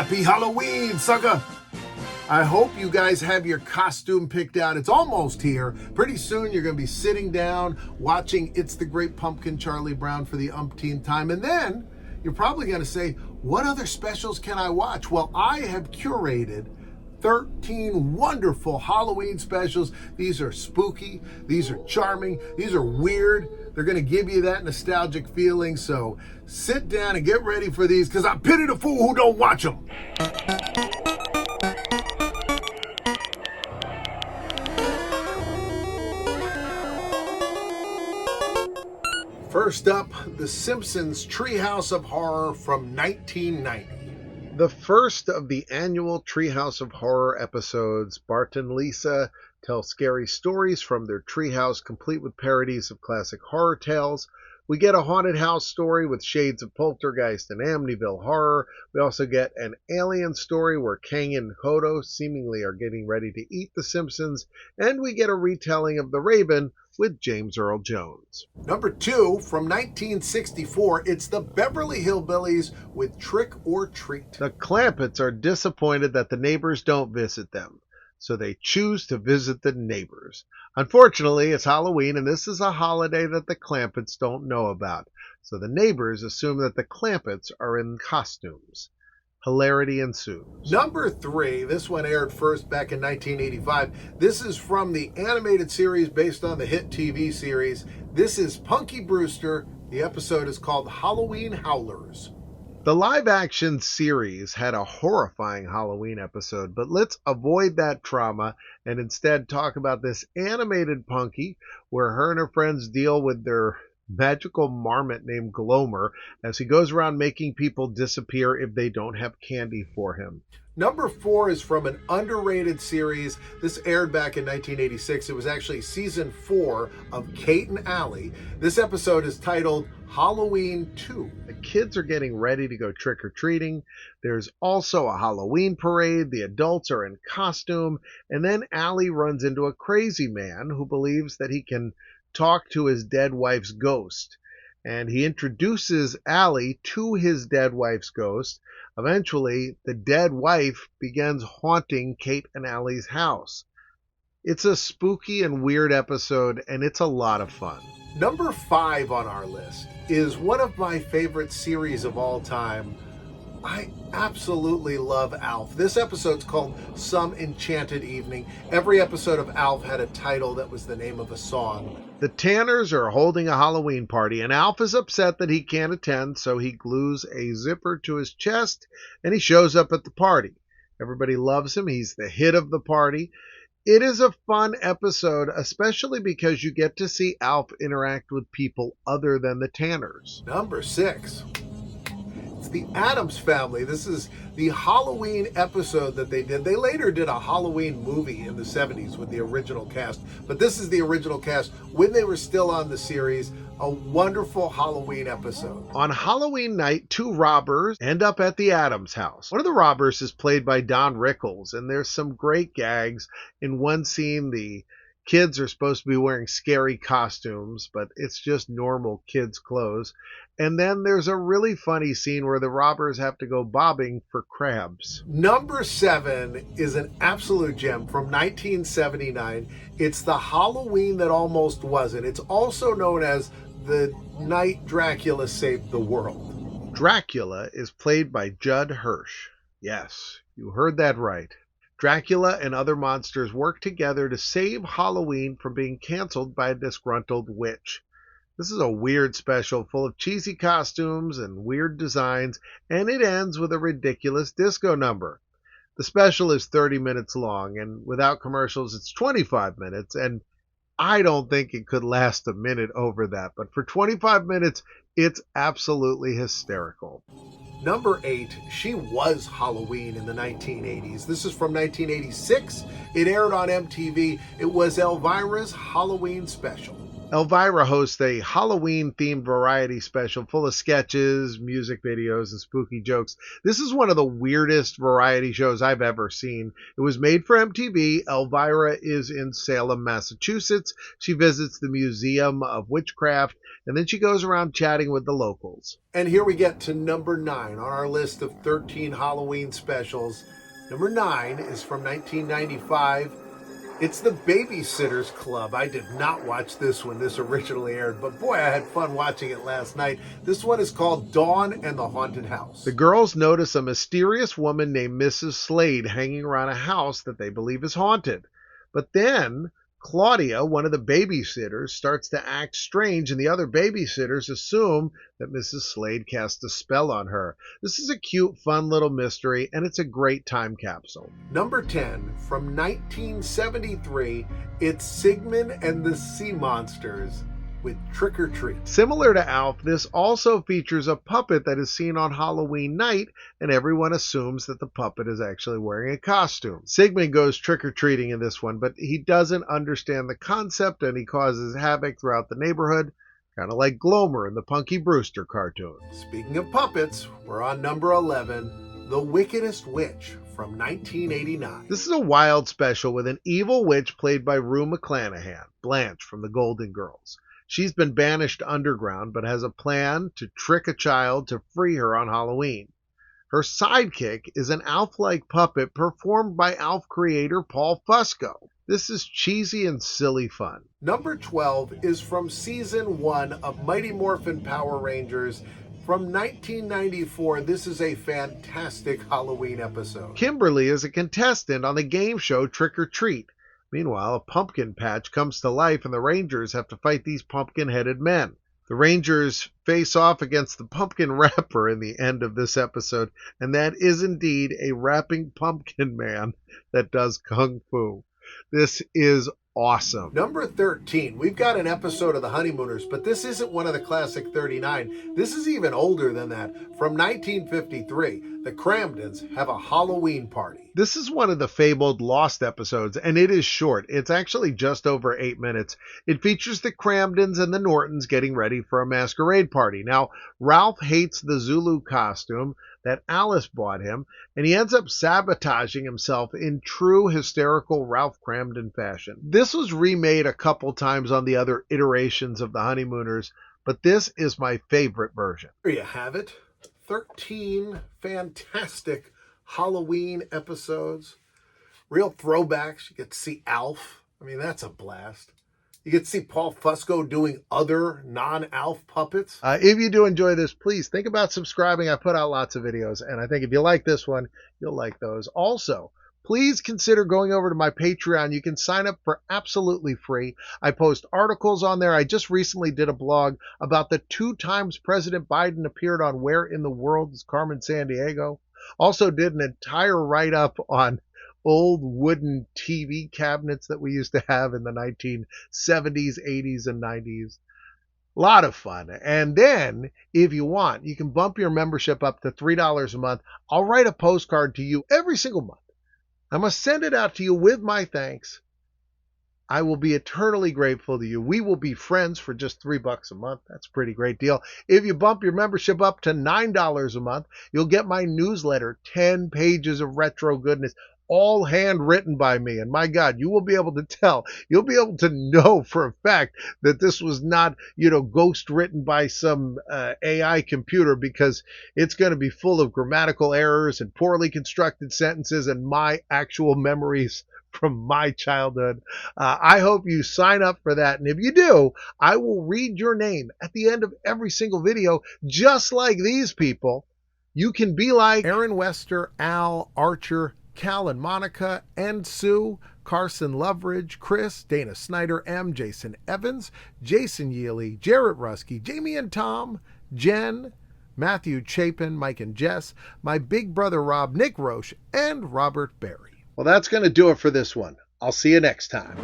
Happy Halloween, sucker! I hope you guys have your costume picked out. It's almost here. Pretty soon you're going to be sitting down watching It's the Great Pumpkin Charlie Brown for the umpteenth time. And then you're probably going to say, what other specials can I watch? Well, I have curated 13 wonderful Halloween specials. These are spooky. These are charming. These are weird. They're going to give you that nostalgic feeling. So sit down and get ready for these, because I pity the fool who don't watch them. First up, The Simpsons Treehouse of Horror from 1990. The first of the annual Treehouse of Horror episodes, Bart and Lisa tell scary stories from their treehouse, complete with parodies of classic horror tales. We get a haunted house story with shades of Poltergeist and Amityville Horror. We also get an alien story where Kang and Hodo seemingly are getting ready to eat the Simpsons. And we get a retelling of The Raven with James Earl Jones. Number 2, from 1964, it's the Beverly Hillbillies with Trick or Treat. The Clampetts are disappointed that the neighbors don't visit them, so they choose to visit the neighbors. Unfortunately, it's Halloween, and this is a holiday that the Clampetts don't know about, so the neighbors assume that the Clampetts are in costumes. Hilarity ensues. Number 3, this one aired first back in 1985. This is from the animated series based on the hit TV series. This is Punky Brewster. The episode is called Halloween Howlers. The live-action series had a horrifying Halloween episode, but let's avoid that trauma and instead talk about this animated Punky, where her and her friends deal with their magical marmot named Glomer as he goes around making people disappear if they don't have candy for him. Number 4 is from an underrated series. This aired back in 1986. It was actually season 4 of Kate and Allie. This episode is titled Halloween 2. The kids are getting ready to go trick-or-treating. There's also a Halloween parade. The adults are in costume. And then Allie runs into a crazy man who believes that he can talk to his dead wife's ghost. And he introduces Allie to his dead wife's ghost. Eventually, the dead wife begins haunting Kate and Allie's house. It's a spooky and weird episode, and it's a lot of fun. Number 5 on our list is one of my favorite series of all time. I absolutely love Alf. This episode's called Some Enchanted Evening. Every episode of Alf had a title that was the name of a song. The Tanners are holding a Halloween party, and Alf is upset that he can't attend, so he glues a zipper to his chest, and he shows up at the party. Everybody loves him. He's the hit of the party. It is a fun episode, especially because you get to see Alf interact with people other than the Tanners. Number 6. The Addams Family. This is the Halloween episode that they did. They later did a Halloween movie in the 70s with the original cast, but this is the original cast when they were still on the series. A wonderful Halloween episode. On Halloween night, 2 robbers end up at the Addams house. One of the robbers is played by Don Rickles, and there's some great gags. In one scene, the kids are supposed to be wearing scary costumes, but it's just normal kids' clothes. And then there's a really funny scene where the robbers have to go bobbing for crabs. Number 7 is an absolute gem from 1979. It's the Halloween that almost wasn't. It's also known as The Night Dracula Saved the World. Dracula is played by Judd Hirsch. Yes, you heard that right. Dracula and other monsters work together to save Halloween from being canceled by a disgruntled witch. This is a weird special full of cheesy costumes and weird designs, and it ends with a ridiculous disco number. The special is 30 minutes long, and without commercials, it's 25 minutes, and I don't think it could last a minute over that, but for 25 minutes, it's absolutely hysterical. Number 8, She Was Halloween in the 1980s. This is from 1986. It aired on MTV. It was Elvira's Halloween special. Elvira hosts a Halloween-themed variety special full of sketches, music videos, and spooky jokes. This is one of the weirdest variety shows I've ever seen. It was made for MTV. Elvira is in Salem, Massachusetts. She visits the Museum of Witchcraft, and then she goes around chatting with the locals. And here we get to number 9 on our list of 13 Halloween specials. Number 9 is from 1995. It's the Babysitters Club. I did not watch this when this originally aired, but boy, I had fun watching it last night. This one is called Dawn and the Haunted House. The girls notice a mysterious woman named Mrs. Slade hanging around a house that they believe is haunted. But then Claudia, one of the babysitters, starts to act strange, and the other babysitters assume that Mrs. Slade cast a spell on her. This is a cute, fun little mystery, and it's a great time capsule. Number 10, from 1973, it's Sigmund and the Sea Monsters with Trick or Treat. Similar to Alf, this also features a puppet that is seen on Halloween night, and everyone assumes that the puppet is actually wearing a costume. Sigmund goes trick-or-treating in this one, but he doesn't understand the concept, and he causes havoc throughout the neighborhood, kind of like Glomer in the Punky Brewster cartoon. Speaking of puppets, we're on number 11, The Wickedest Witch from 1989. This is a wild special with an evil witch played by Rue McClanahan, Blanche from the Golden Girls. She's been banished underground, but has a plan to trick a child to free her on Halloween. Her sidekick is an Alf-like puppet performed by Alf creator Paul Fusco. This is cheesy and silly fun. Number 12 is from Season 1 of Mighty Morphin Power Rangers from 1994. This is a fantastic Halloween episode. Kimberly is a contestant on the game show Trick or Treat. Meanwhile, a pumpkin patch comes to life and the Rangers have to fight these pumpkin-headed men. The Rangers face off against the pumpkin rapper in the end of this episode, and that is indeed a rapping pumpkin man that does kung fu. This is awesome. Number 13, we've got an episode of the Honeymooners, but this isn't one of the classic 39. This is even older than that. From 1953, the Cramdens have a Halloween party. This is one of the fabled Lost episodes, and it is short. It's actually just over 8 minutes. It features the Cramdens and the Nortons getting ready for a masquerade party. Now, Ralph hates the Zulu costume that Alice bought him, and he ends up sabotaging himself in true hysterical Ralph Cramden fashion. This was remade a couple times on the other iterations of the Honeymooners, but this is my favorite version. There you have it. 13 fantastic Halloween episodes. Real throwbacks. You get to see Alf. I mean, that's a blast. You get to see Paul Fusco doing other non-Alf puppets. If you do enjoy this, please think about subscribing. I put out lots of videos, and I think if you like this one, you'll like those. Also, please consider going over to my Patreon. You can sign up for absolutely free. I post articles on there. I just recently did a blog about the 2 times President Biden appeared on Where in the World is Carmen Sandiego. Also did an entire write-up on old wooden TV cabinets that we used to have in the 1970s, 80s, and 90s. A lot of fun. And then, if you want, you can bump your membership up to $3 a month. I'll write a postcard to you every single month. I must send it out to you with my thanks. I will be eternally grateful to you. We will be friends for just $3 a month. That's a pretty great deal. If you bump your membership up to $9 a month, you'll get my newsletter, 10 pages of retro goodness, all handwritten by me. And my God, you will be able to tell, you'll be able to know for a fact that this was not, ghost written by some AI computer, because it's going to be full of grammatical errors and poorly constructed sentences and my actual memories from my childhood. I hope you sign up for that. And if you do, I will read your name at the end of every single video, just like these people. You can be like Aaron Wester, Al, Archer, Cal and Monica, and Sue, Carson Loveridge, Chris, Dana Snyder, M, Jason Evans, Jason Yealy, Jarrett Rusky, Jamie and Tom, Jen, Matthew Chapin, Mike and Jess, my big brother Rob, Nick Roche, and Robert Berry. Well, that's going to do it for this one. I'll see you next time.